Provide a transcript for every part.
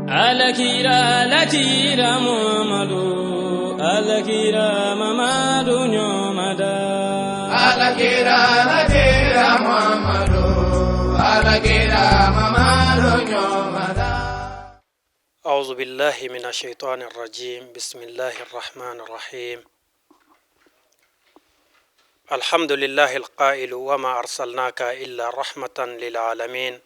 Alakira Muhammadu, Alakira Mamadu Nyomada. Alakira Muhammadu, Alakira Mamadu Nyomada. أعوذ بالله من الشيطان الرجيم. بسم الله الرحمن الرحيم. الحمد لله القائل وما أرسلناك إلا رحمة للعالمين،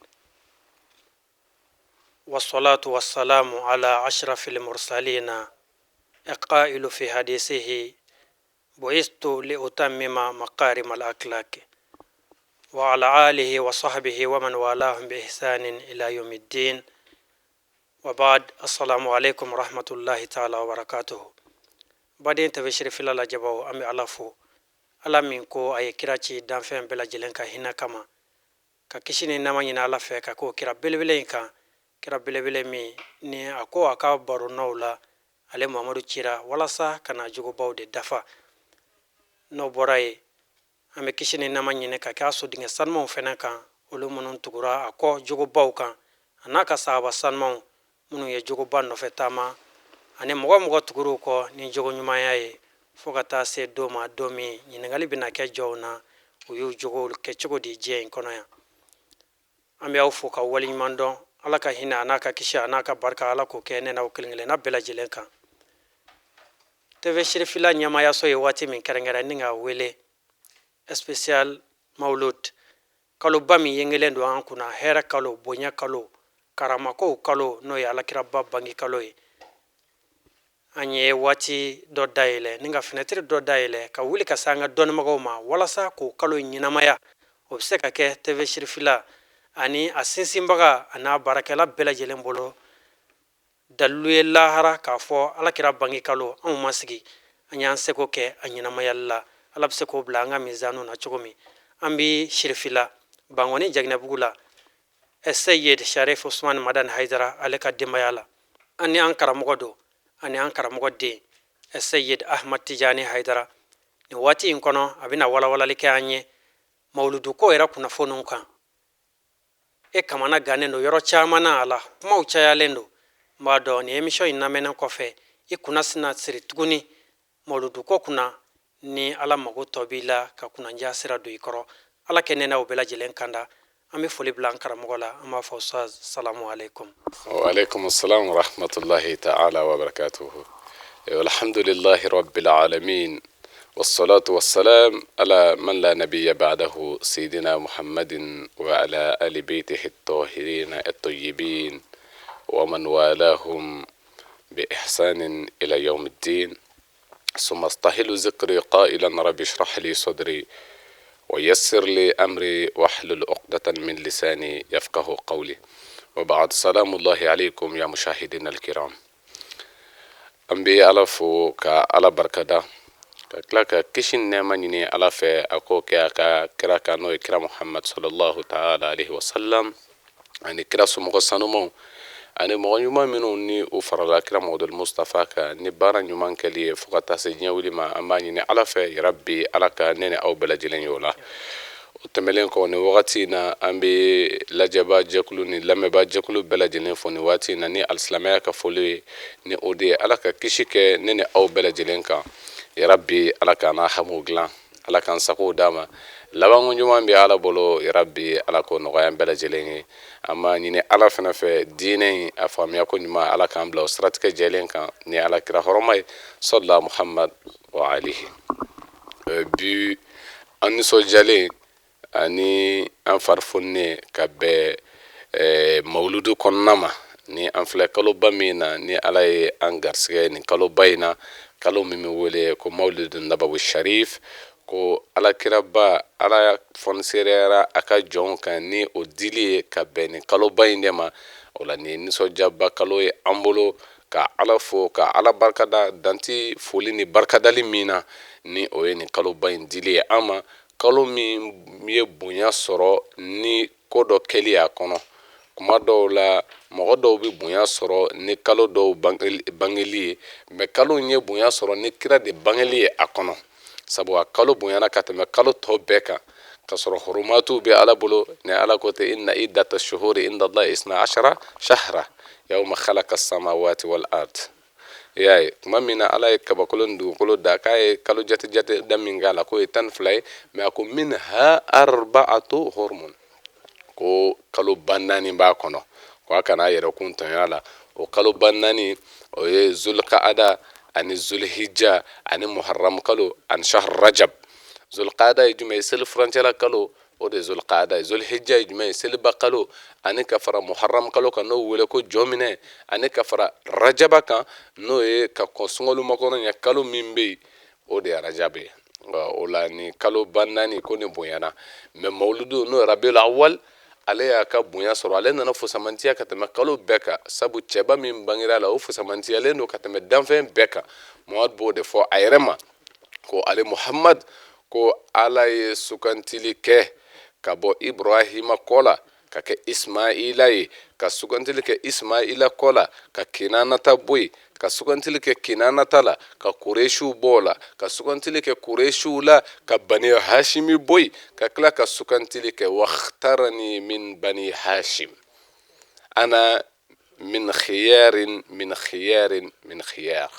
والصلاة والسلام على أشرف المرسلين القائل في حديثه بعثت لأتمم مكارم الأخلاق، وعلى آله وصحبه ومن والاهم بإحسان إلى يوم الدين، وبعد. السلام عليكم ورحمة الله تعالى وبركاته. بعدين تبشر في الله جبوا أمي ألفو ala min ko ay kiraci danfɛn bɛɛ lajɛlen ka hinɛ kama ka kisi ni nama ɲini ala fɛ ka ko kira belebele in kan, kira belebele min ni a ko a ka baronaw la ale Muhamadu cira walasa kana jugubaw de dafa. N'o bɔra ye an bɛ kisi ni nama ɲini ka kɛ a sodenkɛ sanumanw fɛnɛ kan, olu minnu tugura a kɔ jugubaw kan, a n'a ka sahaba sanumanw minnu ye juguba nɔfɛ taama, ani mɔgɔ mɔgɔ tugur'u kɔ ni jogo ɲumanya ye fo ka taa se don ma don min ɲininkali bɛna kɛ jɔnw na u y'u jogow kɛ cogo di diɲɛ in kɔnɔ yan. An bɛ aw fo ka waleɲuman dɔn. Ala ka hinɛ a n'a ka kisi a n'a ka barika ala k'o kɛ ne n'aw kelen kelenna bɛɛ lajɛlen kan. TV Sirifila ɲɛmaayaso ye waati min kɛrɛnkɛrɛn ni ka wele spécial Mawlud, kaloba min yengelen don an kunna, hɛrɛ kalo, bonya kalo, karamakow kalo, n'o ye alakiraba bangi kalo ye. An ye waati dɔ dayɛlɛ ni ka fenêtre dɔ dayɛlɛ ka wuli ka se an ka dɔnnibagaw ma walasa k'o kalo ɲɛnamaya. O bɛ se ka kɛ TV Sirifila ani a sinsinbaga a n'a baarakɛla bɛɛ lajɛlen bolo dalilu ye lahara k'a fɔ alakira bangi kalo anw ma sigi an y'an seko kɛ a ɲɛnamayali la. Ala bɛ se k'o bila an ka mizanu na cogo min. An bi Sirifila Bangoni Jaginɛbugu la Seyid Sharif Usman Madan Haidara ale ka denbaya la. An ni an karamɔgɔ don ani an karamɔgɔ den Seyid Ahmad Tijani Haidara. Ni waati in kɔnɔ a bɛna walawalali kɛ an ye mawludu ko yɛrɛ kunnafoniw kan. Kamana gannen don yɔrɔ caman na a la, kumaw cayalen don. N b'a dɔn ni émission in lamɛnnen kɔfɛ i kunna sina siri tuguni mawludu ko kunna ni ala mago tɔ b'i la ka kunnandiya sira don i kɔrɔ. Ala kɛ ne n'aw bɛɛ lajɛlen kanda. An bɛ foli bila an karamɔgɔ la, an b'a fɔ ustaz salamu alaikum. Wa alaikum assalam wa rahmatullahi ta'ala wa barakatuhu. Alhamdulillahi rabbil alamin. والصلاة والسلام على من لا نبي بعده سيدنا محمد وعلى آل بيته الطاهرين الطيبين ومن والاهم بإحسان إلى يوم الدين. ثم استحل ذكري قائلا رب اشرح لي صدري ويسر لي أمري واحلل عقدة من لساني يفقه قولي. وبعد سلام الله عليكم يا مشاهدين الكرام. أنبي ألفو كألا بركة kila ka kisi nɛɛma ɲini ala fɛ a ko kɛ a ka kira kan n'o ye kira Muhammad sallallahu ta'ala alaihi wasallam ani kira somɔgɔ sanumanw ani mɔgɔ ɲuman minnu ni u farala kira Muhammadul Mustafa kan ni baara ɲuman kɛli ye fo ka taa se diɲɛ wuli ma. An b'a ɲini ala fɛ yarabi ala ka ne ni aw bɛɛ lajɛlen ye o la. O tɛmɛlen kɔ ni wagati in na an bɛ lajɛba jɛkulu ni lamɛnba jɛkulu bɛɛ lajɛlen fo ni waati in na ni alisilamɛya ka foli ye ni o de ye ala ka kisi kɛ ne ni aw bɛɛ lajɛlen kan. Yarabi ala ka n'a hamu dilan, ala k'an sago d'a ma. Labanko ɲuman bɛ ala bolo yarabi ala k'o nɔgɔya an bɛɛ lajɛlen ye. An b'a ɲini ala fana fɛ diinɛ in a faamuya ko ɲuman ala k'an bila o siratigɛ jɛlen kan ni ala kira hɔrɔma ye sallallahu Muhammad wa alihi. Bi an nisɔndiyalen ani an farifoninen ka bɛn mawludu kɔnɔna ma ni an filɛ kaloba min na ni ala ye an garisɛgɛ nin kaloba in na, kalo min bɛ wele ko Mawlidu Nabawi Sharif, ko alakiraba ala fɔniseereyara a ka jɔnw kan ni o dili ye ka bɛn nin kaloba in de ma. O la ni nisɔndiyaba kalo ye an bolo ka ala fo ka ala barikada danti foli ni barikadali min na ni o ye nin kaloba in dili ye an ma. Kalo min ye bonya sɔrɔ ni ko dɔ kɛli a kɔnɔ. Kuma dɔw la mɔgɔ dɔw bɛ bonya sɔrɔ ni kalo dɔw bangeli ye, mɛ kalo in ye bonya sɔrɔ ni kira de bangeli ye a kɔnɔ. Sabu a kalo bonyana ka tɛmɛ kalo tɔ bɛɛ kan ka sɔrɔ hurumatu bɛ ala bolo ni ala ko ten inna iddata shuhuri inda Allah isna ashara shahra. yawma khalaqa samawati wal ard. yaye tuma min na ala ye kabakolo ni dugukolo da k'a ye kalo jate jate da min k'a la k'o ye 12 ye mais a ko minha arba'atu hurum, ko kalo bannani b'a kɔnɔ ko a kana a yɛrɛ kun tɔɲɔ la. o kalo bannani o ye zulqa'ada ani zulhijja ani muharram kalo ani shahr rajab. zulqa'ada ye jumɛn ye seli furancɛla kalo, o de ye zulqa'ada ye. zulhijja ye jumɛn ye seliba kalo ani ka fara muharram kalo kan n'o wele ko jɔminɛ, ani ka fara rajaba kan n'o ye ka kɔn sunkalo makɔnɔ ɲɛ kalo min bɛ yen o de ye rajab ye. o la ni kalo bannani ko ni bonyana, mais mawludu n'o ye rabiul awwal ale y'a ka bonya sɔrɔ, ale nana fusamantiya ka tɛmɛ kalo bɛɛ kan, sabu cɛba min bangera la o fusamantiyalen don ka tɛmɛ danfɛn bɛɛ kan. Muhamadu b'o de fɔ a yɛrɛ ma ko ale Muhamadu ko ala ye sugantili kɛ ka bɔ Ibrahima kɔ la ka kɛ Ismaila ye, ka sugantili kɛ Ismaila kɔ la ka Kinanata bɔ yen, ka sugantili kɛ Kinanata la ka Kureshiw bɔ o la, ka sugantili kɛ Kureshiw la ka Bani Hashimi bɔ yen, ka tila ka sugantili kɛ wakhtarani min Bani Hashim ana min khiyarin min khiyarin min khiyar.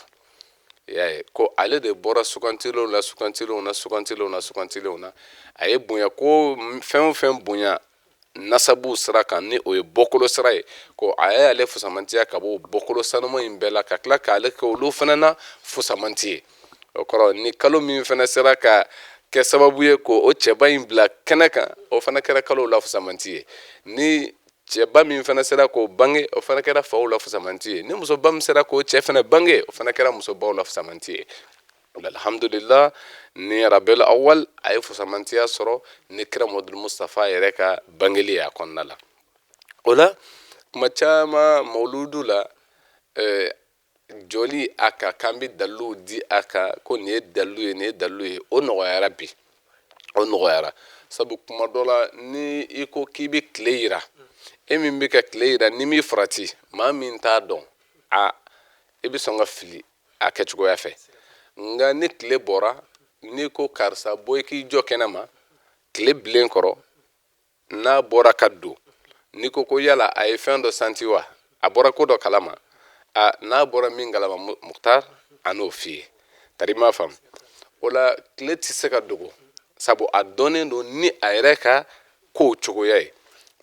yaye ko ale de bɔra sugantilenw la sugantilenw na sugantilenw na sugantilenw na, a ye bonya ko fɛn o fɛn bonya nasabu sira kan ni o ye bɔkolo sira ye, ko a ye ale fusamantiya ka bɔ bɔkolo sanuma in bɛɛ la ka tila k'ale kɛ olu fana na fusamanti ye. o kɔrɔ ni kalo min fana sera ka kɛ sababu ye ko o cɛba in bila kɛnɛ kan, o fana kɛra kalo la fusamanti ye. ni cɛba min fana sera k'o bange o fana kɛra faw la fusamanti ye. ni musoba min sera k'o cɛ fana bange o fana kɛra musobaw la fusamanti ye. alhamdulillah ni rabiul awwal a ye fusamantiya sɔrɔ ni kira Muhamadu Mustafa yɛrɛ ka bangeli a kɔnɔna la. o la kuma caman mawludu la joli a kan k'an bɛ dalilu di a kan ko nin ye dalilu ye nin ye dalilu ye, o nɔgɔyara bi, o nɔgɔyara. sabu kuma dɔ la ni i ko k'i bɛ tile yira, e min bɛ ka tile yira ni m'i farati maa min t'a dɔn i bɛ sɔn ka fili a kɛcogoya fɛ. nka ni tile bɔra n'i ko karisa bɔ i k'i jɔ kɛnɛ ma tile bilen kɔrɔ, n'a bɔra ka don n'i ko ko yala a ye fɛn dɔ santi wa, a bɔra ko dɔ kalama, n'a bɔra min kalama Mukhtar a n'o f'i ye. tari m'a faamu. o la tile tɛ se ka dogo sabu a dɔnnen don ni a yɛrɛ ka kow cogoya ye.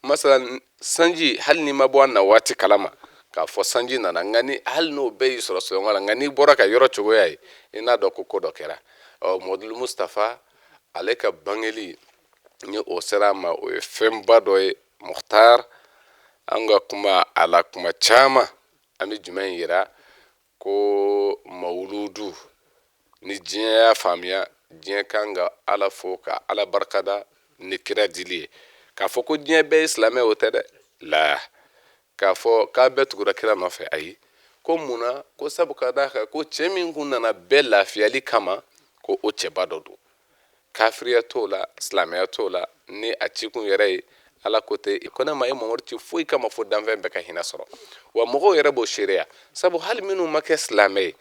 masalan sanji hali n'i ma bɔ a na waati kalama k'a fɔ sanji nana, nka ni hali n'o bɛɛ y'i sɔrɔ sɔgɔma la, nka n'i bɔra ka yɔrɔ cogoya ye i n'a dɔn ko dɔ kɛra. Muhamadu Mustafa ale ka bangeli ni o sera a ma o ye fɛnba dɔ ye. Mukhtar an ka kuma a la kuma caman an bɛ jumɛn yira ko mawludu ni diɲɛ y'a faamuya diɲɛ kan ka ala fo ka ala barikada ni kira dili ye. k'a fɔ ko diɲɛ bɛɛ ye silamɛ o tɛ dɛ, la k'a fɔ k'a bɛɛ tugura kira nɔfɛ ayi. ko munna ko sabu ka d'a kan ko cɛ min kun nana bɛɛ lafiyali kama ko o cɛba dɔ don. kafiriya t'o la silamɛya t'o la, ni a cikun yɛrɛ ye ala ko tɛ ko ne ma ye Mamadu ci foyi kama fo danfɛn bɛɛ ka hinɛ sɔrɔ. wa mɔgɔw yɛrɛ b'o seereya sabu hali minnu ma kɛ silamɛ ye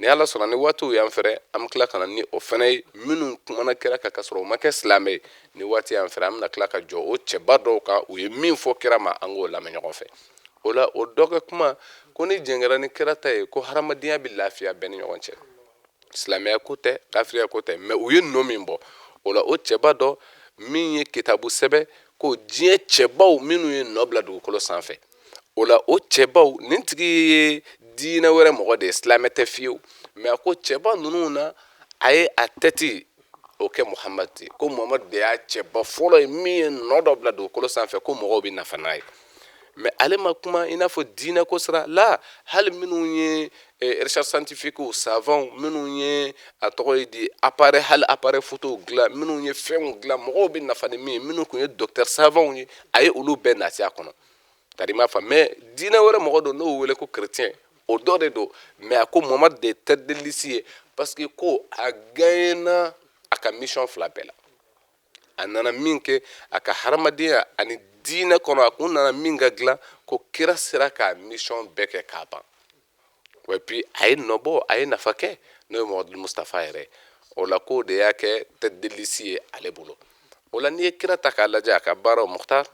ni ala sɔnna ni waatiw y'an fɛrɛ an bɛ tila ka na ni o fana ye minnu kumana kira kan ka sɔrɔ o ma kɛ silamɛ ye. ni waati y'an fɛrɛ an bɛna tila ka jɔ o cɛba dɔw kan u ye min fɔ kira ma an k'o lamɛn ɲɔgɔn fɛ. o la o dɔ kɛ kuma ko ni jɛngɛra ni kira ta ye ko hadamadenya bɛ lafiya bɛɛ ni ɲɔgɔn cɛ. silamɛya ko tɛ kafiriya ko tɛ, mais u ye nɔ min bɔ. o la o cɛba dɔ min ye kitabu sɛbɛ ko diɲɛ cɛbaw minnu ye nɔ bila dugukolo sanfɛ. o la o cɛbaw nin tigi ye diinɛ wɛrɛ mɔgɔ de ye, silamɛ tɛ fiyewu, mais a ko cɛba ninnu na a ye a tɛti o kɛ Muhamadu ye, ko Muhamadu de y'a cɛba fɔlɔ ye min ye nɔ dɔ bila dugukolo sanfɛ ko mɔgɔw bɛ nafa n'a ye. mais ale ma kuma i n'a fɔ diinɛ ko sira la. hali minnu ye recherche scientifique savant minnu ye a tɔgɔ ye di appareil, hali appareil photo dilan, minnu ye fɛnw dilan mɔgɔw bɛ nafa ni min ye, minnu kun ye docteur savant ye, a ye olu bɛɛ nati a kɔnɔ. tari m'a faamu. mais diinɛ wɛrɛ mɔgɔ dɔ n'o wele ko chrétien o dɔ de don, mais a ko Muhamadu de ye tête de liste ye parce que ko a gagnena a ka mission fila bɛɛ la. a nana min kɛ a ka hadamadenya ani diinɛ kɔnɔ a kun nana min ka dilan ko kira sera k'a mission bɛɛ kɛ k'a ban. et puis a ye nɔbɔ a ye nafa kɛ n'o ye Muhamadu Mustafa yɛrɛ. o la k'o de y'a kɛ tête de liste ye ale bolo. o la n'i ye kira ta k'a lajɛ a ka baaraw Mukhtar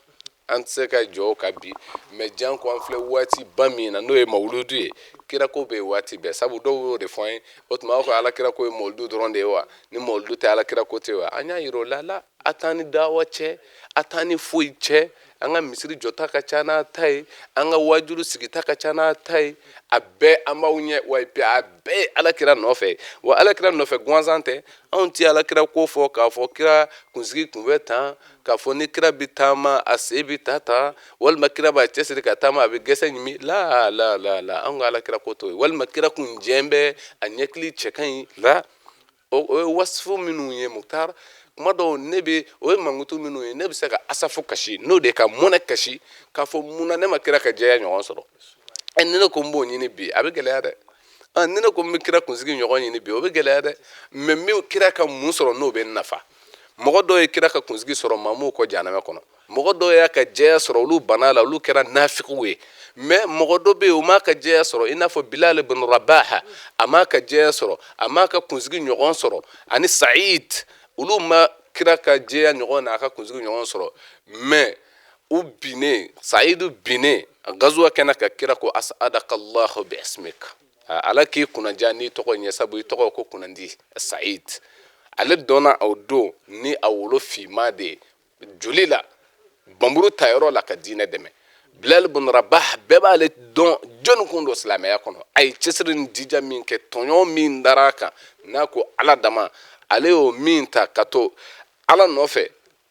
an tɛ se ka jɔ ka bi mɛ jan ko an filɛ waati ba min na n'o ye mawuludu ye kira ko bɛ waati bɛɛ sabu dɔw y'o de fɔ an ye o tuma ko alakira ko ye mawuludu dɔrɔn de ye wa ni mawuludu tɛ alakira ko tɛ wa an y'a yira o la a t'an ni dawa cɛ a t'an ni foyi cɛ an ka misiri jɔta ka ca n'a ta ye an ka wajulu sigita ka ca n'a ta ye a bɛɛ an b'aw ɲɛ wa a bɛɛ ye alakira nɔfɛ wa alakira nɔfɛ gansan tɛ anw ti alakira ko fɔ k'a fɔ kira kunsigi kun bɛ tan k'a fɔ ni kira bi taama a sen bi ta tan walima kira b'a cɛsiri ka taama a bɛ gɛsɛ ɲimi la anw ka alakira ko t'o ye walima kira kun jɛn bɛ a ɲɛkili cɛ ka ɲi la o ye wasifu minnu ye Mukhtar kuma dɔw ne bɛ o ye mankutu minnu ye ne bɛ se ka asafu kasi n'o de ka mɔnɛ kasi k'a fɔ munna ne ma kira ka jɛya ɲɔgɔn sɔrɔ ni ne ko n b'o ɲini bi a bɛ gɛlɛya dɛ ni ne ko n bɛ kira kunsigi ɲɔgɔn ɲini bi o bɛ gɛlɛya dɛ mɛ n bɛ kira ka mun sɔrɔ n'o bɛ n nafa mɔgɔ dɔw ye kira ka kunsigi sɔrɔ maa m'o kɔ jahanama kɔnɔ mɔgɔ dɔw y'a ka jɛya sɔrɔ olu banna la olu kɛra nafigiw ye mɛ mɔgɔ dɔ bɛ yen o m'a ka jɛya sɔrɔ i n'a fɔ Bilal ibn Rabaha a m'a ka jɛya sɔrɔ a m'a ka kunsigi ɲɔgɔn sɔrɔ ani Saïd olu ma kira ka jɛya ɲɔgɔn n'a ka kunsigi ɲɔgɔn sɔrɔ mɛ u binnen Saïd binnen gazuwa kɛnɛ ka kira ko as'adakallahu bi ismika ala k'i kunnaja n'i tɔgɔ ɲɛ sabu i tɔgɔ ko kunnandi Saïd ale dɔnna o don ni a wolo finman de ye joli la banburu tayɔrɔ la ka diinɛ dɛmɛ Bilal ibn Rabah bɛɛ b'ale dɔn jɔnni kun don silamɛya kɔnɔ a ye cɛsiri ni dija min kɛ tɔɲɔ min dar'a kan n'a ko ala dama ale y'o min ta ka to ala nɔfɛ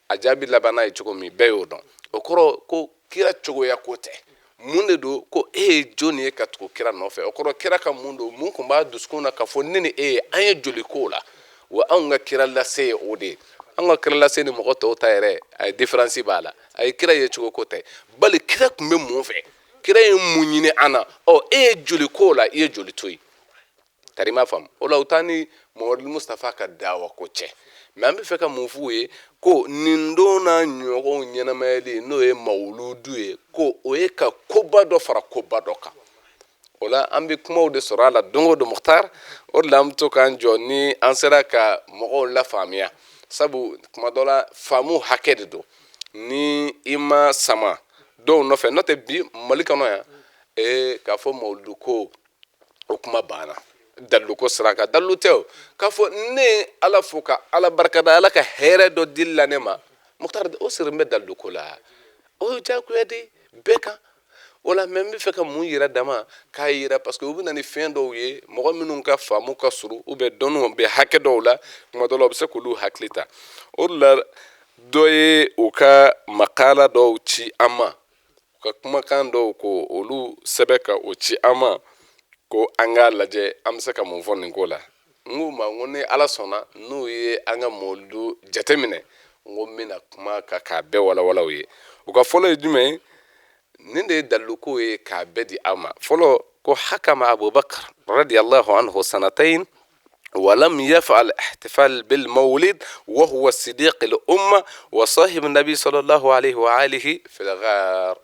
a jaabi labanna ye cogo min bɛɛ y'o dɔn o kɔrɔ ko kira cogoya ko tɛ mun de don ko e ye jɔnni ye ka tugu kira nɔfɛ o kɔrɔ kira ka mun don mun tun b'a dusukun na k'a fɔ ne ni e ye an ye joli ko la wa anw ka kira lase ye o de ye an ka kira lase ni mɔgɔ tɔw ta yɛrɛ a ye diferansi b'a la a ye kira ye cogo ko tɛ bali kira tun bɛ mun fɛ kira ye mun ɲini an na e ye joli ko la i ye joli to yen kari m'a faamu o la u taa ni Mamadu Mustafa ka dawa ko cɛ mɛ an bɛ fɛ ka mun f'u ye ko nin don n'a ɲɔgɔnw ɲɛnamayali n'o ye mawuludu ye ko o ye ka koba dɔ fara koba dɔ kan o la an bɛ kumaw de sɔrɔ a la don o don Mukhtar o de la an bɛ to k'an jɔ ni an sera ka mɔgɔw lafaamuya sabu kuma dɔ la faamu hakɛ de don ni i ma sama dɔw nɔfɛ n'o tɛ bi Mali kɔnɔ yan k'a fɔ mawuludu ko o kuma banna dalilu ko sira kan dalilu tɛ o k'a fɔ ne ye ala fo ka ala barikada ala ka hɛrɛ dɔ dili la ne ma Mukhtar o siri n bɛ dalilu ko la o ye diyagoya de bɛɛ kan o la mɛ n bɛ fɛ ka mun yira dama k'a yira parce que u bɛ na ni fɛn dɔw ye mɔgɔ minnu ka faamu ka surun u bɛ dɔnniw bɛ hakɛ dɔw la tuma dɔw la u bɛ se k'olu hakili ta o de la dɔ ye u ka makala dɔw ci an ma u ka kumakan dɔw ko olu sɛbɛn ka o ci an ma ko an k'a lajɛ an bɛ se ka mun fɔ nin ko la n k'u ma n ko ni ala sɔnna n'u ye an ka mawuludu jateminɛ n ko n bɛna kuma kan k'a bɛɛ walawala u ye u ka fɔlɔ ye jumɛn ye nin de ye dalilu ko ye k'a bɛɛ di aw ma fɔlɔ ko hakama Abubakar radiyallahu anhu sanatayn ولم يفعل احتفال بالمولد وهو صديق الأمة وصاحب النبي صلى الله عليه وآله في الغار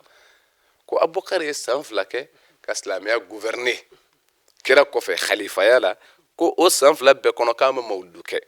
ko Abubakar ye san fila kɛ ka silamɛya gouverner kira kɔfɛ khalifaya la ko o san fila bɛɛ kɔnɔ k'an bɛ mawuludu kɛ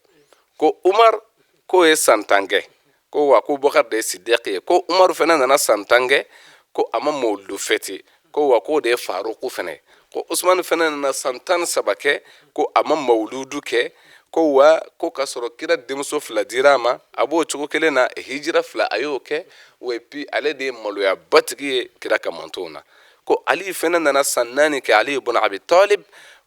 ko Umar k'o ye san 10 kɛ ko wa ko Abubakar de ye Sidiq ye ko Umar fana nana san 10 kɛ ko a ma mawuludu fêter ko wa k'o de ye Faruku fana ko Usman fana nana san 13 kɛ ko a ma mawuludu kɛ ko wa ko ka sɔrɔ kira denmuso fila dira a ma a b'o cogo kelen na hijira fila a y'o kɛ wa puis ale de ye maloya batigi ye kira ka mantonw na ko Ali fana nana san 4 kɛ Ali ibn Abi Talib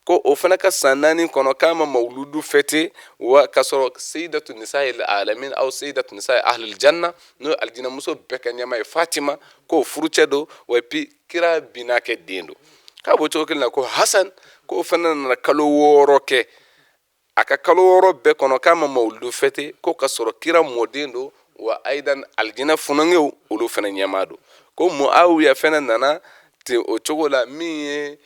ko o fana ka san 4 kɔnɔ k'a ma mawuludu fêter wa ka sɔrɔ Sayyidatu Nisa'il Alamin aw Sayyidatu Nisa'i Ahlil Janna n'o ye aljina muso bɛɛ ka ɲɛma ye Fatima k'o furucɛ don wa puis kira bina kɛ den don k'a b'o cogo kelen na ko Hasan ko o fana nana kalo 6 kɛ a ka kalo 6 bɛɛ kɔnɔ k'a ma mawuludu fêter ko ka sɔrɔ kira mɔden don wa aidan aljina funangew olu fana ɲɛma don ko Muawiya fana nana ten o cogo la min ye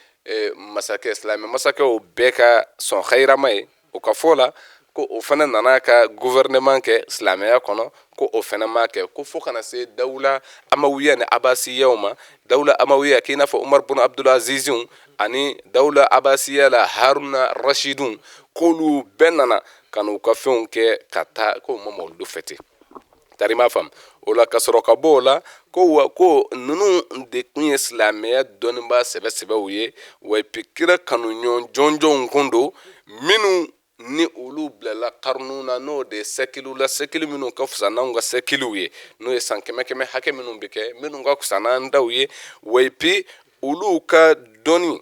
masakɛ silamɛ masakɛw bɛɛ ka sɔn xayirama ye o ka fɔ la ko o fana nana ka gouvernement kɛ silamɛya kɔnɔ ko o fana ma kɛ ko fo kana se dawula amawiya ni abasiyaw ma dawula amawiya k'i n'a fɔ Umar bin Abdul Aziz ani dawula abasiya la Haruna Rashidun k'olu bɛɛ nana ka n'u ka fɛnw kɛ ka taa ko ma mawuludu fêter tari ma fam o la ka sɔrɔ ka bɔ o la ko ninnu de kun ye silamɛya dɔnniba sɛbɛsɛbɛw ye wa epi kira kanuɲɔgɔn jɔnjɔnw kun don minnu ni olu bilala karunu na n'o de ye sɛkiliw la sɛkili minnu ka fisa n'anw ka sɛkiliw ye n'o ye san kɛmɛ kɛmɛ hakɛ minnu bɛ kɛ minnu ka fisa n'an daw ye wa epi olu ka dɔnni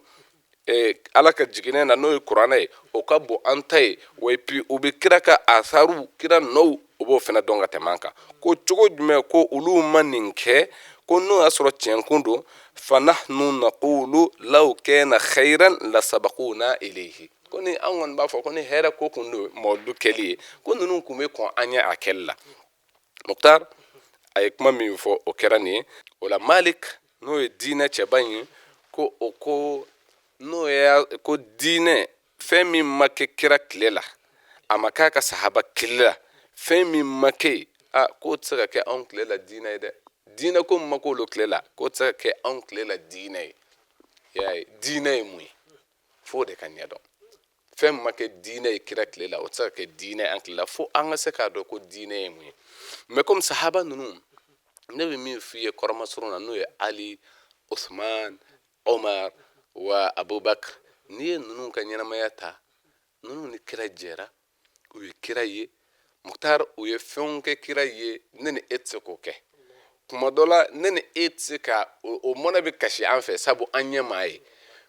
ala ka jiginɛ na n'o ye kuranɛ ye o ka bon an ta ye wa epi u bɛ kira ka asaru kira nɔw o b'o fana dɔn ka tɛmɛ an kan ko cogo jumɛn ko olu ma nin kɛ ko n'o y'a sɔrɔ tiɲɛkun don fanahnu naqulu law kana khayran lasabaquna ilayhi ko ni an kɔni b'a fɔ ko ni hɛrɛ ko kun don mawludu kɛli ye ko ninnu kun bɛ kɔn an ɲɛ a kɛli la Mukhtar a ye kuma min fɔ o kɛra nin ye o la Malik n'o ye diinɛ cɛba in ye ko o ko n'o ye ko diinɛ fɛn min ma kɛ kira tile la a ma k'a ka sahaba tile la fɛn min ma kɛ k'o tɛ se ka kɛ anw tile la diinɛ ye dɛ diinɛ ko min ma k'olu tile la k'o tɛ se ka kɛ anw tile la diinɛ ye y'a ye diinɛ ye mun ye f'o de ka ɲɛdɔn fɛn min ma kɛ diinɛ ye kira tile la o tɛ se ka kɛ diinɛ ye an tile la fo an ka se k'a dɔn ko diinɛ ye mun ye mais comme sahaba ninnu ne bɛ min f'i ye kɔrɔmasurun na n'o ye Ali Uthman Omar wa Abubakar n'i ye ninnu ka ɲɛnamaya ta ninnu ni kira jɛra u ye kira ye Mukhtar u ye fɛnw kɛ kira ye ne ni e tɛ se k'o kɛ kuma dɔ la ne ni e tɛ se ka o mɔnɛ bɛ kasi an fɛ sabu an ɲɛ maa ye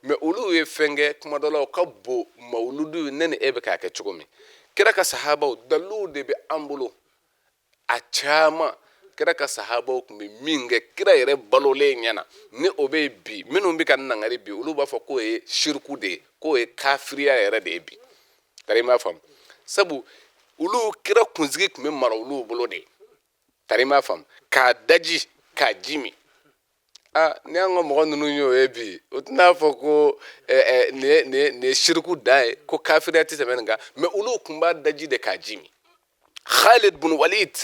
mais olu ye fɛn kɛ kuma dɔ la o ka bon mawuludu ne ni e bɛ k'a kɛ cogo min kira ka sahabaw daliluw de bɛ an bolo a caman kira ka sahabaw tun bɛ min kɛ kira yɛrɛ balolen ɲɛna ni o bɛ bi minnu bɛ ka nangari bi olu b'a fɔ k'o ye shiriku de ye k'o ye kafiriya yɛrɛ de ye bi tari m'a faamu sabu olu kira kunsigi tun bɛ mara olu bolo de tari m'a faamu k'a daji k'a ji min ni an ka mɔgɔ ninnu y'o ye bi o tɛna fɔ ko nin ye shiriku da ye ko kafiriya tɛ tɛmɛ nin kan mais olu tun b'a daji de k'a ji min Khalid bin Walid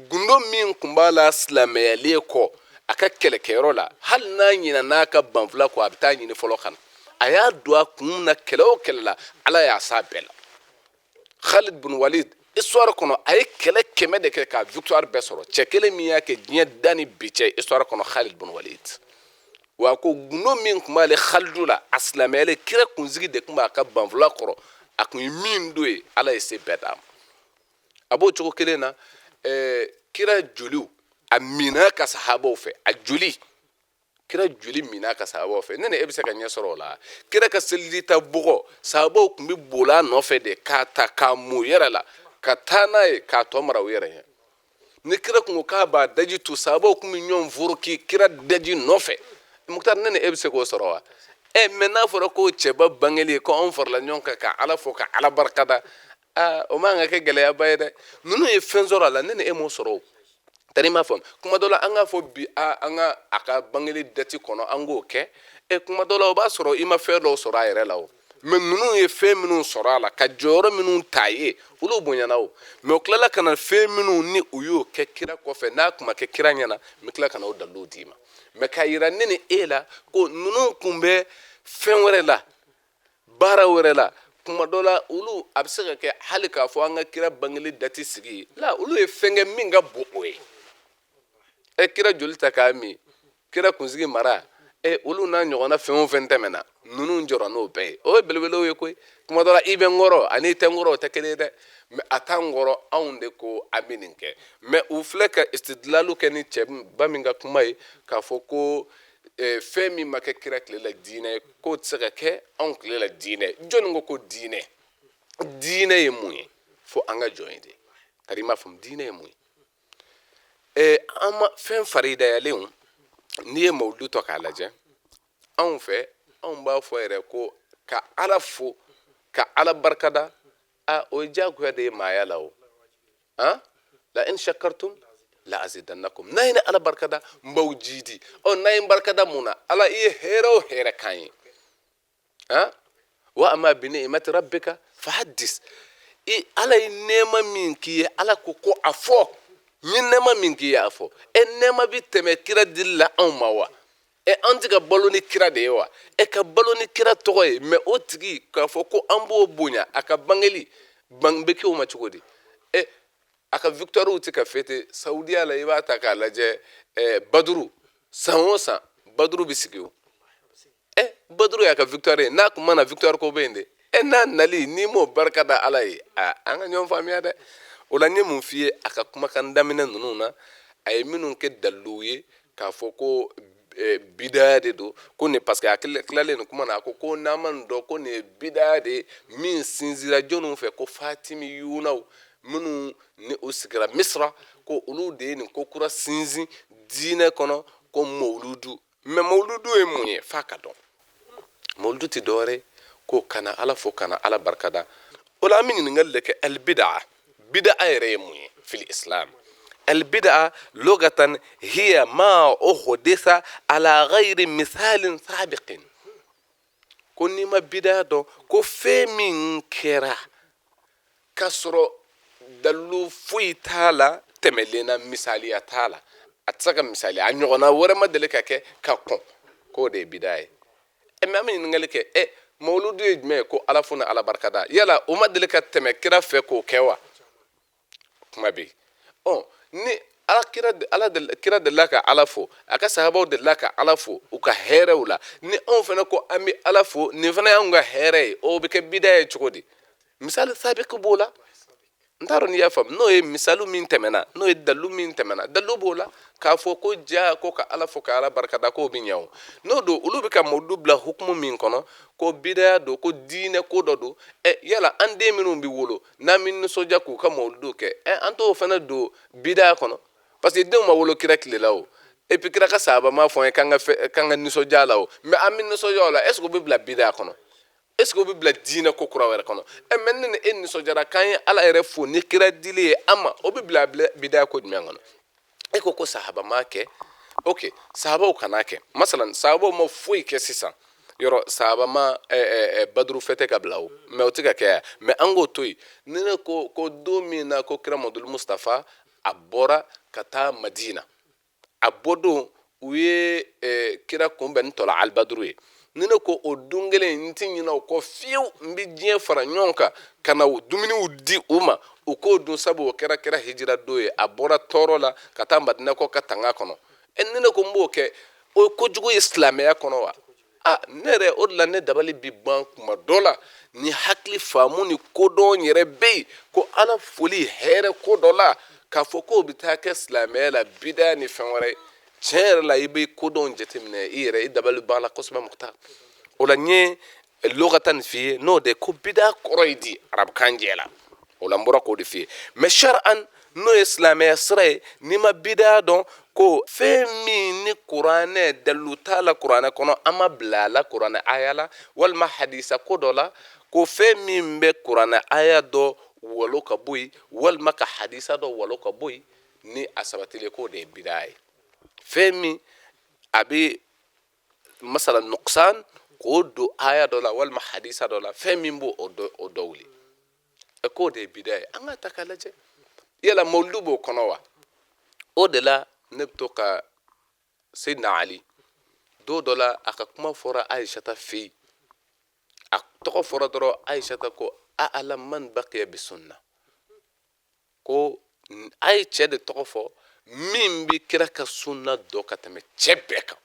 gundo min tun b'a la silamɛyalen kɔ a ka kɛlɛkɛyɔrɔ la hali n'a ɲinɛ n'a ka banfula kɔ a bɛ taa ɲini fɔlɔ ka na a y'a don a kun na kɛlɛ o kɛlɛ la ala y'a s'a bɛɛ la Khalid bin Walid histoire kɔnɔ a ye kɛlɛ 100 de kɛ ka victoire bɛɛ sɔrɔ cɛ kelen min y'a kɛ diɲɛ da ni bi cɛ histoire kɔnɔ Khalid bin Walid wa ko gundo min tun b'ale Khalidu la a silamɛyalen kira kunsigi de tun b'a ka banfula kɔrɔ a tun ye min don ye ala ye se bɛɛ d'a ma a b'o cogo kelen na kira joliw a mina ka sahabaw fɛ a joli kira joli mina ka sahabaw fɛ ne ni e bɛ se ka ɲɛ sɔrɔ o la kira ka seliji ta bɔgɔ sahabaw tun bɛ boli a nɔfɛ de k'a ta k'a mun yɛrɛ la ka taa n'a ye k'a tɔ mara u yɛrɛ ye ni kira kun ko k'a b'a daji to sahabaw tun bɛ ɲɔgɔn foroki kira daji nɔfɛ Mukhtar ne ni e bɛ se k'o sɔrɔ wa mais n'a fɔra ko cɛba bangeli ko anw farala ɲɔgɔn kan ka ala fɔ ka ala barikada o man ka kɛ gɛlɛyaba ye dɛ ninnu ye fɛn sɔrɔ a la ne ni e m'o sɔrɔ o tari m'a faamu kuma dɔ la an k'a fɔ bi an ka a ka bangeli dati kɔnɔ an k'o kɛ kuma dɔ la o b'a sɔrɔ i ma fɛn dɔw sɔrɔ a yɛrɛ la o mais ninnu ye fɛn minnu sɔrɔ a la ka jɔyɔrɔ minnu ta ye olu bonyana o mais o tilala ka na fɛn minnu ni u y'o kɛ kira kɔfɛ n'a kuma kɛ kira ɲɛna n bɛ tila ka na o dalilu d'i ma mais k'a yira ne ni e la ko ninnu kun bɛ fɛn wɛrɛ la baara wɛrɛ la kuma dɔ la olu a bɛ se ka kɛ hali k'a fɔ an ka kira bangeli dati sigi la olu ye fɛn kɛ min ka bon o ye kira joli ta k'a min kira kunsigi mara olu n'a ɲɔgɔnna fɛn o fɛn tɛmɛna ninnu jɔra n'o bɛɛ ye o ye belebelew ye koyi kuma dɔ la i bɛ n kɔrɔ ani i tɛ n kɔrɔ o tɛ kelen ye dɛ mais a t'an kɔrɔ anw de ko an bɛ nin kɛ mais u filɛ ka istidlalu kɛ ni cɛba min ka kuma ye k'a fɔ ko fɛn min ma kɛ kira tile la diinɛ ye k'o tɛ se ka kɛ anw tile la diinɛ jɔnni ko diinɛ diinɛ ye mun ye fo an ka jɔn ye de tari i m'a faamu diinɛ ye mun ye an ma fɛn faridayalenw n'i ye mawudu tɔ k'a lajɛ anw fɛ anw b'a fɔ yɛrɛ ko ka ala fo ka ala barikada o ye diyagoya de ye maaya la o la in shakartum la azidannakum n'a ye ni ala barikada n b'aw jidi n'a ye n barikada mun na ala i ye hɛrɛ o hɛrɛ k'an ye wa amma bi ni'mati rabbika fahaddis ala ye nɛɛma min k'i ye ala ko a fɔ n ye nɛɛma min k'i ye a fɔ nɛɛma bi tɛmɛ kira dili la anw ma wa an tɛ ka balo ni kira de ye wa ka balo ni kira tɔgɔ ye mais o tigi k'a fɔ ko an b'o bonya a ka bangeli bɛ kɛ o ma cogo di aka victoire ti ka fete saudiya la iba ta ka laje badru san badru bisikiu badru ya ka victoire na kuma na victoire ko bende na nali ni mo barkada alai anga nyon famiya de ola nye mun fiye aka kuma kan damina nunu na ay minun ke daluye ka foko bidaya de do ko ne parce que akilale no kuma na ko naman do ko ne bidaya de min sinzira jonu fe ko fatimi yunaw minu ni usigira misra ko ulu de ni ko kura sinzi dine kono ko mawludu me mawludu e munye fakado mawludu ti dore ko kana ala fo kana ala barkada wala min ngalle ke al bid'a yere munye fil islam البدعة لغة هي ما أحدث على غير مثال سابق كوني ما بدعة دو كو في من كرا كسر دلو فوي تالا تملينا مثالية تالا أتساق مثالية أنيوغنا ورما دلك كاكون كو دي بدعة أما من نغلق مولود يجمع كو ألفون على بركة يلا وما دلك تمكرا فيكو كوا ما بي ni ala kira de laka alafo aka sahabaw de laka alafo uka herewla ni on fana ko ami alafo ni fana yanga here o be ke bidaye chukodi misal sabiq bola ndaro ni yafam no e misalu min temena no e dalu min temena dalu bola ka fo ko ja ko ka alafo ka ala barkada ko bi nyaw no do ulubi ka modubla hukmu min kono ko bidaya do ko dine ko do yala ande minum bi wolo na min soja ko ka mawludu ke anto fana do bidaya kono parce que de ma wolo kira kile lawo et puis kira ka saba ma fon kanga ni soja lawo mais amin ni soja la est-ce que bi bla bidaya kono est-ce que bi bla dine ko kura wera kono men ne en ni soja ra kan ala ere fo ni kira dile ama o bi bla bidaya ko dmi ngono ko sahaba ma ke okay sahaba kana ke masalan sahaba mo foi ke sisa yoro sahaba ma badru fete kablaw me otika ke me ango toy nene ko domina ko kira modul mustafa abora kata madina abodo uye kira kumben tola al badru nene ko odungele ntinyina ko fiu mbi dien fara nyonka kana dumini udi uma uko dun sabu kira hijira doye abora torola kata madina ko katanga kono nene ko mboke o ko jugo islamia kono wa nere odla ne dabali bi bank ma dola ni hakli famu ni kodo nyere be ko ala foli here kodola ka foko bitaka islamia la bida ni fenware cher la ibe kodo njetemne ire dabali bala kosma muxtar ola nye lugatan fi no de ko bida koroidi arab kanjela ola mbora ko de fi mais shar'an no islamia sre ni ma bida don ko femi ni qur'ane daluta la qur'ane kono ama blala qur'ane ayala wal ma hadisa kodola ko femi mbe qur'ane aya do walo ka boy wal ma ka hadisa do walo ka boy ni asabatile ko de bidai femi abi masala nuqsan ko do aya do la wal ma hadisa do la femi mbo o dowli ko de bidai anga takalaje yala mawlubo kono wa o de la nebto ka Sayyidina Ali do dola aka kuma fora Aisha ta fi ak to fora doro Aisha ta ko a'lam man baqiya bi sunna ko ay chede to fo min bi kira ka sunna do ka tame chebeka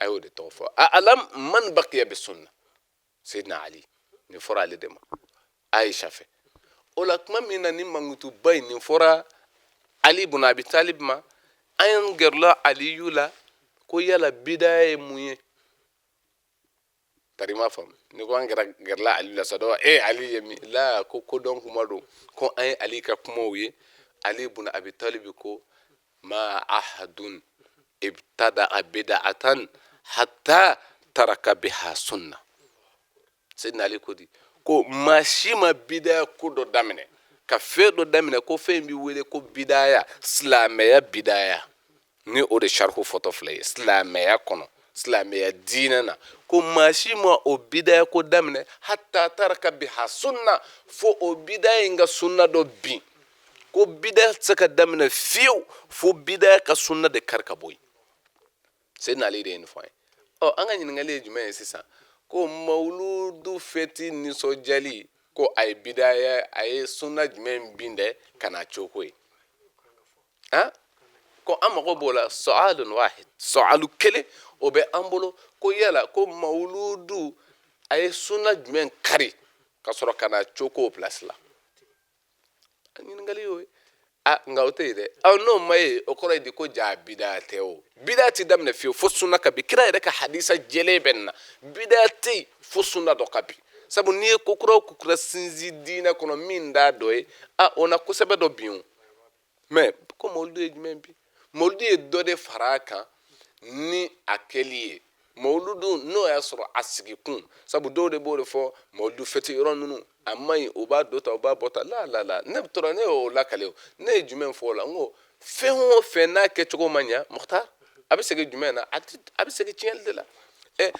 ayo de to fo a'lam man baqiya bi sunna Sayyidina Ali ni fora ali dema Aisha fe ola kuma mina ni mangutu bay ni fora Ali ibn Abi Talib ma ayan gerla aliyula ko yala bidaye muye tarima fam ni ko angera gerla aliyula sado ali yemi la ko don kuma do ko ay ali ka kuma wi Ali ibn Abi Talib ko ma ahadun ibtada bid'atan hatta taraka biha sunna Sayyidina Ali ko di ko mashima bidaya ko do damine ka fe do damine ko fe mbi wele ko bidaya islameya bidaya ni o de sharhu fotofle islameya kono islameya dinana ko mashima o bidaya ko damine hatta taraka biha sunna fo o bidaya nga sunna do bi ko bidaya tsaka damine fiu fo bidaya ka sunna de karka boy Sayyidina Ali de fo anga nyi ngale juma sisa ko mawludu feti ni so jali ko ay bidaya ay sunna jumɛn bin dɛ kana coko ye ko an mago b'o la su'alun wahid su'alu kelen o bɛ an bolo ko yala ko mawuludu a ye sunna jumɛn kari ka sɔrɔ ka na coko o place la ɲininkali y'o ye nka o tɛ yen dɛ n'o ma ye o kɔrɔ ye di ko ja bida tɛ o bida ti daminɛ fiyewu fo sunna ka bi kira yɛrɛ ka hadisa jɛlen bɛ nin na bida tɛ yen fo sunna dɔ ka bi sabu n'i ye kokura o kokura sinsin diinɛ kɔnɔ min t'a dɔ ye o na kosɛbɛ dɔ bin o mɛ ko mawuludu ye jumɛn bi mawuludu ye dɔ de fara a kan ni a kɛli ye mawuludu n'o y'a sɔrɔ a sigi kun sabu dɔw de b'o de fɔ mawuludu fɛti yɔrɔ ninnu a man ɲi o b'a dɔ ta o b'a bɔ ta la ne tora ne y'o lakale o ne ye jumɛn fɔ o la n ko fɛn o fɛn n'a kɛcogo man ɲa Mukhtar a bɛ segin jumɛn na a bɛ segin tiɲɛli de la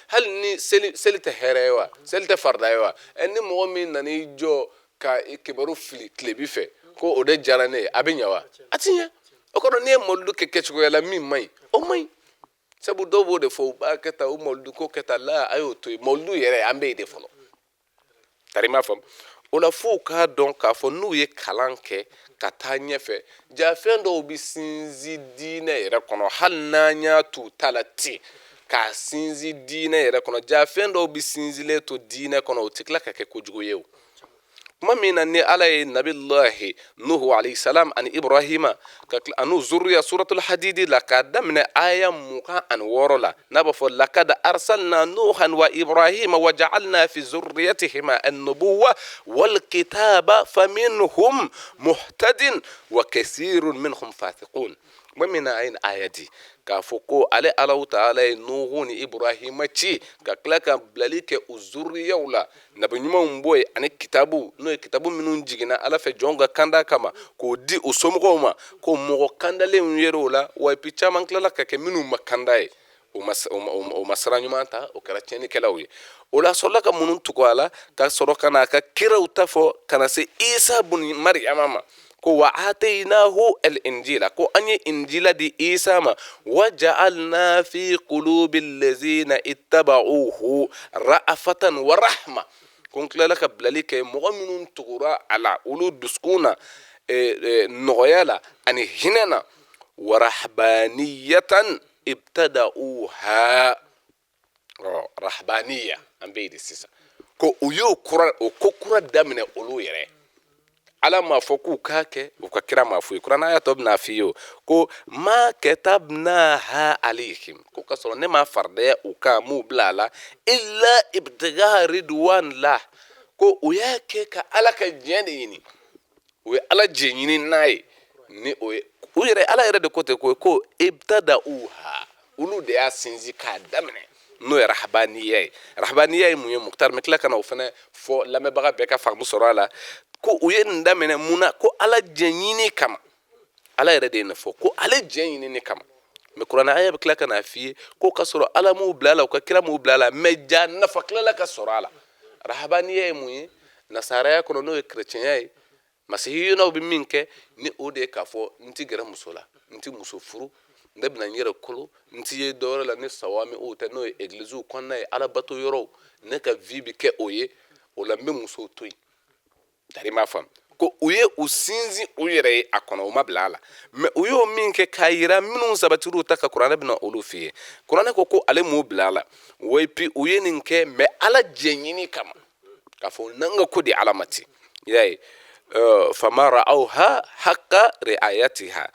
hali ni seli tɛ hɛrɛ ye wa seli tɛ farida ye wa ni mɔgɔ min nan'i jɔ ka kibaru fili tilebi fɛ ko o de diyara ne ye a bɛ ɲa wa a ti ɲa o kɔrɔ n'i ye mawuludu kɛ kɛcogoya la min man ɲi o man ɲi sabu dɔw b'o de fɔ u b'a kɛ tan o mawuludu ko kɛ tan la a y'o to yen mawuludu yɛrɛ an bɛ yen de fɔlɔ tari m'a faamu o la f'u k'a dɔn k'a fɔ n'u ye kalan kɛ ka taa ɲɛfɛ jafɛn dɔw bɛ sinsin diinɛ yɛrɛ kɔnɔ hali n'an y'a t'u ta la ten k'a sinsin diinɛ yɛrɛ kɔnɔ jafɛn dɔw bɛ sinsinlen to diinɛ kɔnɔ o tɛ tila ka kɛ kojugu ye o kuma min na ni ala ye nabilahi nuhu alayhi salam ani ibrahima anu zuriya suratul hadidi la k'a daminɛ aya 26 la n'a b'a fɔ lakad arsalna nuhan wa ibrahima wa ja'alna fi zurriyatihima an-nubuwwa wal kitaba faminhum muhtadin wa kathirun minhum fasiqun kuma min na ayin ayati k'a fɔ ko ale Alahu Ta'ala ye Nuhu ni Ibrahima ci ka tila ka bilali kɛ u zuriyaw la nabi ɲumanw bɔ yen ani kitabu n'o ye kitabu minnu jiginna Ala fɛ jɔnw ka kanda kama k'o di u somɔgɔw ma ko mɔgɔ kandalenw yer'o la wa epi caman tilala ka kɛ minnu ma kanda ye o ma sira ɲuman ta o kɛra tiɲɛnikɛlaw ye o la sɔrɔla ka minnu tugu a la ka sɔrɔ ka na a ka kiraw ta fɔ ka na se Isa bun Maryama ma ko wa ataynahu al-injila ko an ye injila di Isa ma wa ja'alna fi qulubi allazina ittaba'uhu ra'afatan wa rahma ko tilala ka bilali kɛ mɔgɔ minnu tugura a la olu dusukun na nɔgɔya la ani hinɛ na wa rahbaniyatan ibtada'uha rahbaniya an bɛ yen de sisan ko u y'o ko kura daminɛ olu yɛrɛ ala m'a fɔ k'u k'a kɛ u ka kira m'a fɔ ye kuranɛ aya tɔ bɛna f'i ye ko ma katabnaha alayhim ko ka sɔrɔ ne m'a faridaya u kan m'u bila a la illa ibtigaa ridwanillah ko u y'a kɛ ka ala ka diɲɛ de ɲini u ye ala diɲɛ ɲini n'a ye ni o ye u yɛrɛ ala yɛrɛ de ko ten ko ibtada'uha olu de y'a sinsin k'a daminɛ n'o ye rahabaniya ye mun ye Mukhtar n bɛ tila ka na o fana fɔ lamɛnbaga bɛɛ ka faamu sɔrɔ a la ko u ye nin daminɛ mun na ko ala diɲɛ ɲini kama ala yɛrɛ de ye nin fɔ ko ale diɲɛ ɲini kama mɛ kuranɛ aya bɛ tila ka na f'i ye ko ka sɔrɔ ala m'u bila a la u ka kira m'u bila a la mɛ ja nafa tilala ka sɔrɔ a la rahabaniya ye mun ye nasaraya kɔnɔ n'o ye kerecɛnya ye masihiyinaw bɛ min kɛ ni o de ye k'a fɔ n ti gɛrɛ muso la n ti muso furu ne bɛna n yɛrɛ kolo n ti ye dɔwɛrɛ la ni sawami o tɛ n'o ye egiliziw kɔnɔna ye alabato yɔrɔw ne ka vi bɛ kɛ o ye o la n bɛ musow to yen tari m'a faamu ko u ye u sinsin u yɛrɛ ye a kɔnɔ u ma bila a la mɛ u y'o min kɛ k'a yira minnu sabatiriw ta ka kuranɛ bɛna olu f'i ye kuranɛ ko ale m'u bila a la wa epi u ye nin kɛ mɛ ala diɲɛ ɲini kama k'a fɔ n'an ka ko di ala ma ten i y'a ye fama ra'awha haqqa ri'ayatiha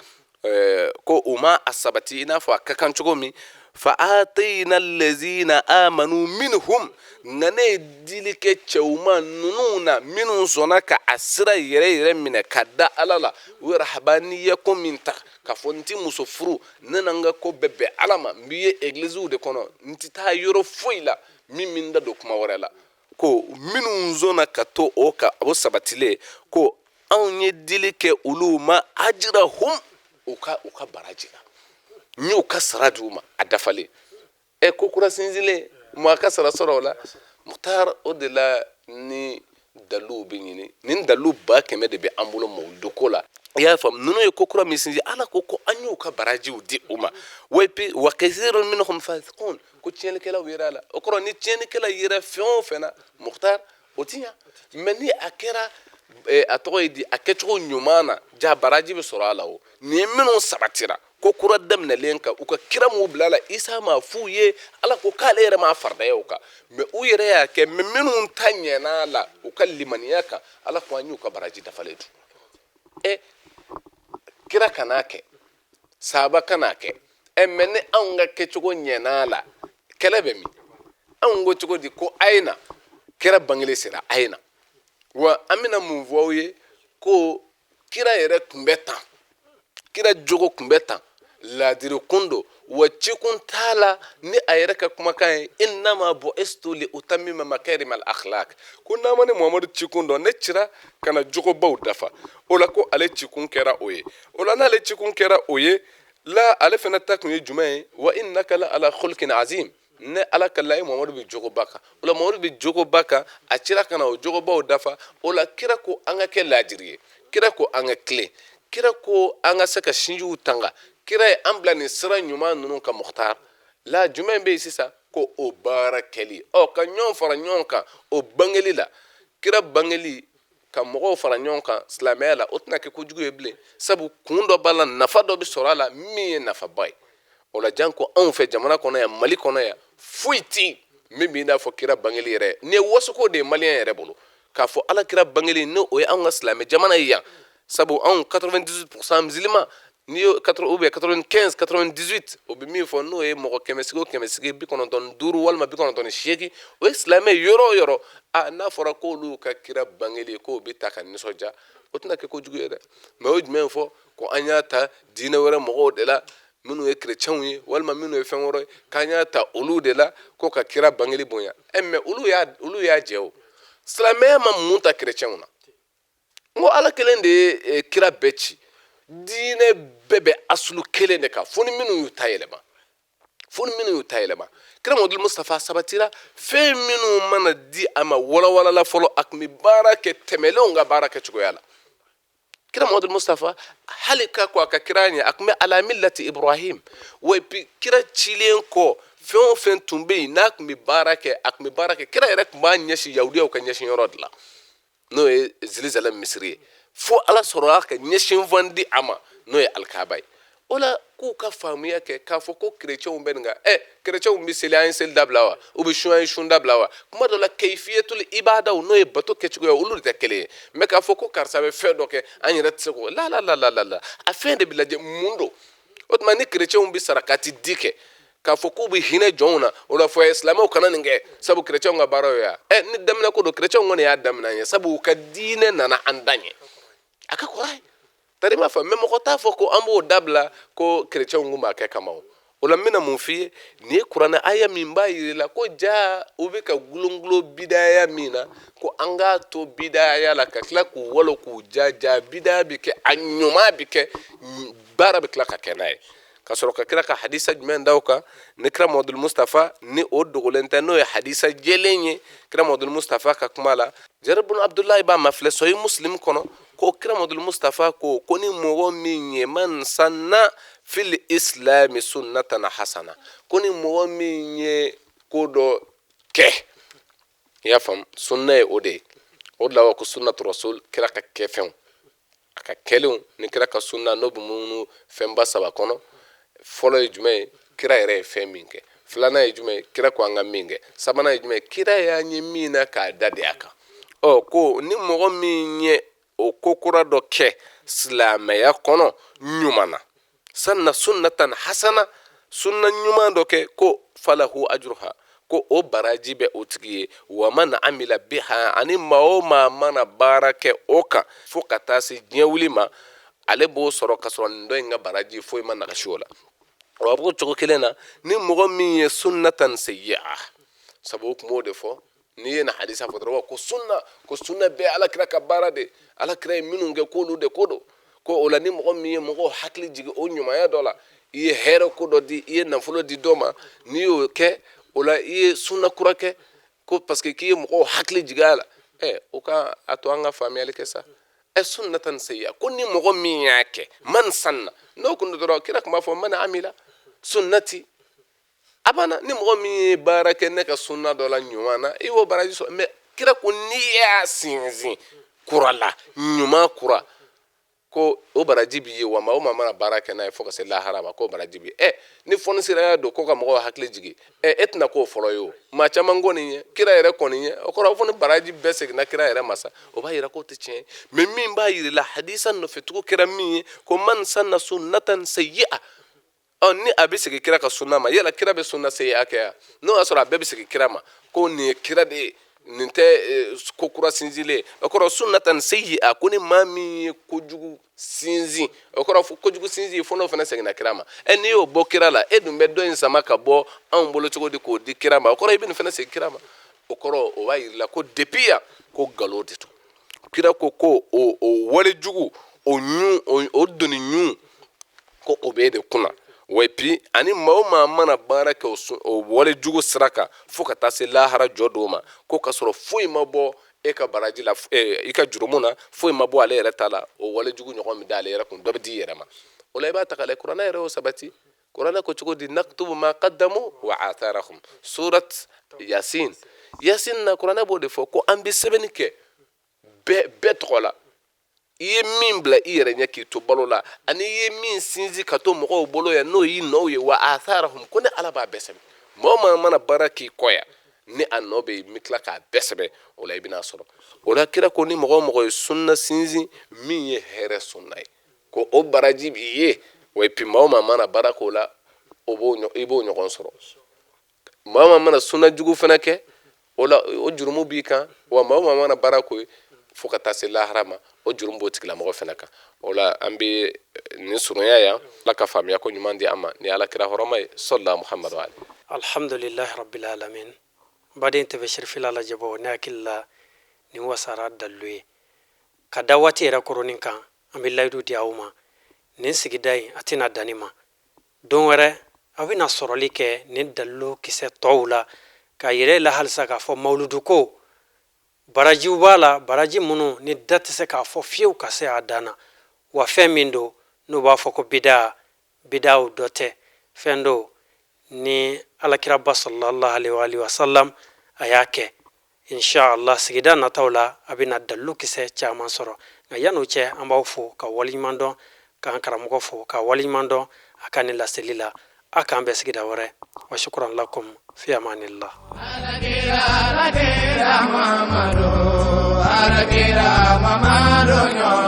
ko u ma a sabati i n'a fɔ a ka kan cogo min fa atayna allazina amanu minhum nka ne ye dili kɛ cɛw ma ninnu na minnu sɔnna ka a sira yɛrɛ minɛ ka da ala la u ye rahabaniya ko min ta k'a fɔ n ti muso furu ne na n ka ko bɛɛ bɛn ala ma n b'i ye egiliziw de kɔnɔ n ti taa yɔrɔ foyi la min da don kuma wɛrɛ la ko minnu sɔnna ka to o kan o sabatilen ko anw ye dili kɛ olu ma ajrahum u ka baraji la n y'u ka sara di u ma a dafalen ko kura sinsinlen mɔgɔ ka sara sɔrɔ o la Mukhtar o de la ni daliluw bɛ ɲini nin dalilu 100 de bɛ an bolo mawuludu ko la i y'a faamu ninnu ye ko kura min sinsin ala ko an y'u ka barajiw di u ma wa kathirun minhum fasiqun ko tiɲɛlikɛlaw yera a la o kɔrɔ ni tiɲɛlikɛla yera fɛn o fɛn na Mukhtar o tiɲa mɛ ni a kɛra a tɔgɔ ye di a kɛcogo ɲuman na ja baraji bɛ sɔrɔ a la o nin minnu sabatira ko kura daminɛlen kan u ka kira m'u bila la isa ma f'u ye ala ko k'ale yɛrɛ m'a fardaya o kan mɛ u yɛrɛ y'a kɛ mɛ minnu ta ɲɛna la u ka limaniya kan ala ko an y'u ka baraji dafalen dun kira kan'a kɛ sahaba kan'a kɛ mɛ ni anw ka kɛcogo ɲɛna la kɛlɛ bɛ min anw ko cogo di ko a ye na kira bangelen sera a ye na wa an bɛna mun fɔ aw ye ko kira yɛrɛ tun bɛ tan kira jogo tun bɛ tan ladiri kun don wa cikun t'a la ni a yɛrɛ ka kumakan ye innama bu'istu li utammima makarim al akhlaq ko n'a ma ni muhamadu cikun dɔn ne cira ka na jogobaw dafa o la ko ale cikun kɛra o ye o la n'ale cikun kɛra o ye la ale fana ta tun ye jumɛn ye wa innaka la ala khulqin azim ne ala kala ye muhamadu bɛ jogoba kan o la muhamadu bɛ jogoba kan a cira ka na o jogobaw dafa o la kira ko an ka kɛ ladiri ye kira ko an ka tilen kira ko an ka se ka sinjiw tanga kira ye an bila nin sira ɲuman ninnu ka muhtar la jumɛn bɛ yen sisan ko o baara kɛli ka ɲɔgɔn fara ɲɔgɔn kan o bangeli la kira bangeli ka mɔgɔw fara ɲɔgɔn kan silamɛya la o tɛna kɛ kojugu ye bilen sabu kun dɔ b'a la nafa dɔ bɛ sɔrɔ a la min ye nafaba ye o la jan ko anw fɛ jamana kɔnɔ yan mali kɔnɔ yan foyi tɛ yen min b'i n'a fɔ kira bangeli yɛrɛ nin ye wasoko de ye maliyɛn yɛrɛ bolo k'a fɔ ala kira bangeli n'o ye anw ka silamɛ jamana ye yan sabu anw 98% musulman n'i ye 95 98 o bɛ min fɔ n'o ye mɔgɔ 100 o 100 95 walima 98 o ye silamɛ yɔrɔ o yɔrɔ n'a fɔra k'olu ka kira bangeli k'o bɛ ta ka nisɔndiya o tɛna kɛ kojugu ye dɛ mɛ o jumɛn fɔ ko an y'a ta diinɛ wɛrɛ mɔgɔw de la minnu ye kerecɛnw ye walima minnu ye fɛn wɛrɛ ye k'an y'a ta olu de la ko ka kira bangeli bonya mɛ olu y'a jɛ o silamɛya ma mun ta kerecɛnw na n ko ala kelen de ye kira bɛɛ ci diinɛ bɛɛ bɛ asulu kelen de kan fo ni minnu y'u ta yɛlɛma kira mamadu mustafa sabatira fɛn minnu mana di a ma walawalala fɔlɔ a tun bɛ baara kɛ tɛmɛlenw ka baara kɛcogoya la kira mamadu mustafa hali ka ko a ka kira ɲɛ a tun bɛ ala millati ibrahim wa kira cilen kɔ fɛn o fɛn tun bɛ yen n'a tun bɛ baara kɛ kira yɛrɛ tun b'a ɲɛsin yahudiyaw ka ɲɛsin yɔrɔ de la n'o ye zilizalɛ misiri ye fo ala sɔrɔla ka ɲɛsinfan di a ma n'o ye alikaba ye o la k'u ka faamuya kɛ k'a fɔ ko kerecɛnw bɛ nin kan kerecɛnw bɛ seli an ye seli dabila wa u bɛ sun an ye sun dabila wa kuma dɔ la kayfiyatul ibadaw n'o ye bato kɛcogoya olu de tɛ kelen ye mɛ k'a fɔ ko karisa bɛ fɛn dɔ kɛ an yɛrɛ tɛ se k'o la a fɛn de bɛ lajɛ mun don o tuma ni kerecɛnw bɛ sarakati di kɛ k'a fɔ k'u bɛ hinɛ jɔnw na o la fɔ silamɛw kana nin kɛ sabu kerecɛnw ka baara ye yan ni daminɛ ko don kerecɛnw kɔni y'a daminɛ ye sabu u ka diinɛ nana an da ɲɛ a ka kɔrɔ ye tari m'a fɔ mɛ mɔgɔ t'a fɔ ko an b'o dabila ko kerecɛnw kun b'a kɛ kama o la n bɛna mun f'i ye nin ye kuranɛ aya min b'a yir'i la ko jaa u bɛ ka gulongulo bidaya min na ko an k'a to bidaya la ka tila k'u walo k'u ja bidaya bɛ kɛ a ɲuman bɛ kɛ baara bɛ tila ka kɛ n'a ye ka sɔrɔ ka kira ka hadisa jumɛn d'aw kan ne kira mamadu mustafa ni o dogolen tɛ n'o ye hadisa jɛlen ye kira mamadu mustafa ka kuma la jarir bin abdulayi b'a mafilɛ sahih muslim kɔnɔ ko kira mamadu mustafa ko ni mɔgɔ min ye man sanna fil islami sunnatan hasana ko ni mɔgɔ min ye ko dɔ kɛ i y'a faamu sunna ye o de ye o de la wa ko sunnatu rasul kira ka kɛ fɛnw a ka kɛlenw ni kira ka sunna n'o bɛ munumunu fɛnba saba kɔnɔ fɔlɔ ye jumɛn ye kira yɛrɛ ye fɛn min kɛ filanan ye jumɛn ye kira ko an ka min kɛ sabanan ye jumɛn ye kira y'an ye min na k'a da de a kan ko ni mɔgɔ min ye o ko kura dɔ kɛ silamɛya kɔnɔ ɲuman na sanna sunnatan hasana sunna ɲuman dɔ kɛ ko falahu ajruha ko o baraji bɛ o tigi ye wa man amila biha ani maa o maa mana baara kɛ o kan fo ka taa se diɲɛ wuli ma ale b'o sɔrɔ ka sɔrɔ nin dɔ in ka baraji foyi ma nagasi o la wa b'o cogo kelen na ni mɔgɔ min ye sunnatan sayyi'a sabu o tun b'o de fɔ n'i ye na hadisa fɔ dɔrɔn ko sunna bɛɛ alakira ka baara de alakira ye minnu kɛ k'olu de ko don ko o la ni mɔgɔ min ye mɔgɔw hakili jigin o ɲumanya dɔ la i ye hɛrɛ ko dɔ di i ye nafolo di dɔ ma n'i y'o kɛ o la i ye sunna kura kɛ ko parce que k'i ye mɔgɔw hakili jigin a la o ka a to an ka faamuyali kɛ sa sunnatan sayyi'a ko ni mɔgɔ min y'a kɛ man sanna n'o kun dɔrɔn kira tun b'a fɔ man amila sunnati a banna ni mɔgɔ min ye baara kɛ ne ka sunna dɔ la ɲuman na i y'o baraji sɔrɔ mɛ kira ko ni ya sinzi kurala nyuma kura ko o baraji bi ye wa ma o ma mana baraka na fo ka se lahara ma ko baraji bi ni foni sira do ko ka mo hakle jigi etna ko folo yo ma chama ngoni kira yere koni ye o ko foni baraji bese na kira yere masa o ba yira ko te chen me min ba yiri la hadisan no fetu kira mi ko man sanna sunnatan sayyi'a ni abise kira ka sunna ma yela kira be sunna sayyi'a ka no asura be se kira ma ko ni kira de ninte ko kura sinzile okoro sunnatan sayyi'a kuni mami kojugu sinzi okoro kojugu sinzi fono fana segina kirama eni yo bokira la edum be do insama ka bo an bolo chego di ko di kirama okoro ibin fana se kirama okoro o wayi la ko depia ko galode to kira ko o wale jugu o nyu o doni nyu ko obede kuna wepi ani mauma mana baraka o wale jugo sraka foka tase lahara jodoma ko kasoro foi mabo e ka baraji la e ka jurumuna foi mabo ale yere tala o wale jugo nyoko mi dale yere kun dobdi yere ma o lay ba takale qur'ana yere o sabati qur'ana ko chugo di naktubu ma qaddamu wa atharahum surat yasin na qur'ana bo defo ko ambi sebenike be tola iye min bla iyere nyaki to balola ani iye min sinzi kato mo bolo ya no yi no ye wa atharahum kone ala ba besem mo mana baraki koya ni anobe mitla ka besebe ola ibina soro ola kira ko ni mo sunna sinzi min ye here sunnai ko o baraji biye we pi mo mana barakola ibo nyo soro mo mana sunna jugu fenake ola o jurumu bi kan wa mo mana barako foka tase lahrama o jurumbo tikila mo fenaka wala ambi ni sunuya ya la ka famiya ko nyumandi ama ni ala kira horomay sallallahu muhammad wa ali alhamdulillah rabbil alamin badin te bashir filala jabo ne akilla ni wasara dalwe kadawati era koronin kan ambi laydu diawuma nin sigidai atina danima don were abina sorolike ni dallo kise tawla ka yire la halsa ka fo mauludu ko baraji wala baraji munu ni date se ka fo fiu ka se adana wa femindo no ba fo ko bidao dote fendo ni alakira sallallahu alaihi wa sallam ayake inshallah sigida na tawla abina dallu kise chaman soro ngayano che ambaw fo ka walimando ka karamugo fo ka walimando akani la selila akambe sigida wore wa shukran lakum fi amanillah Alagira mamaro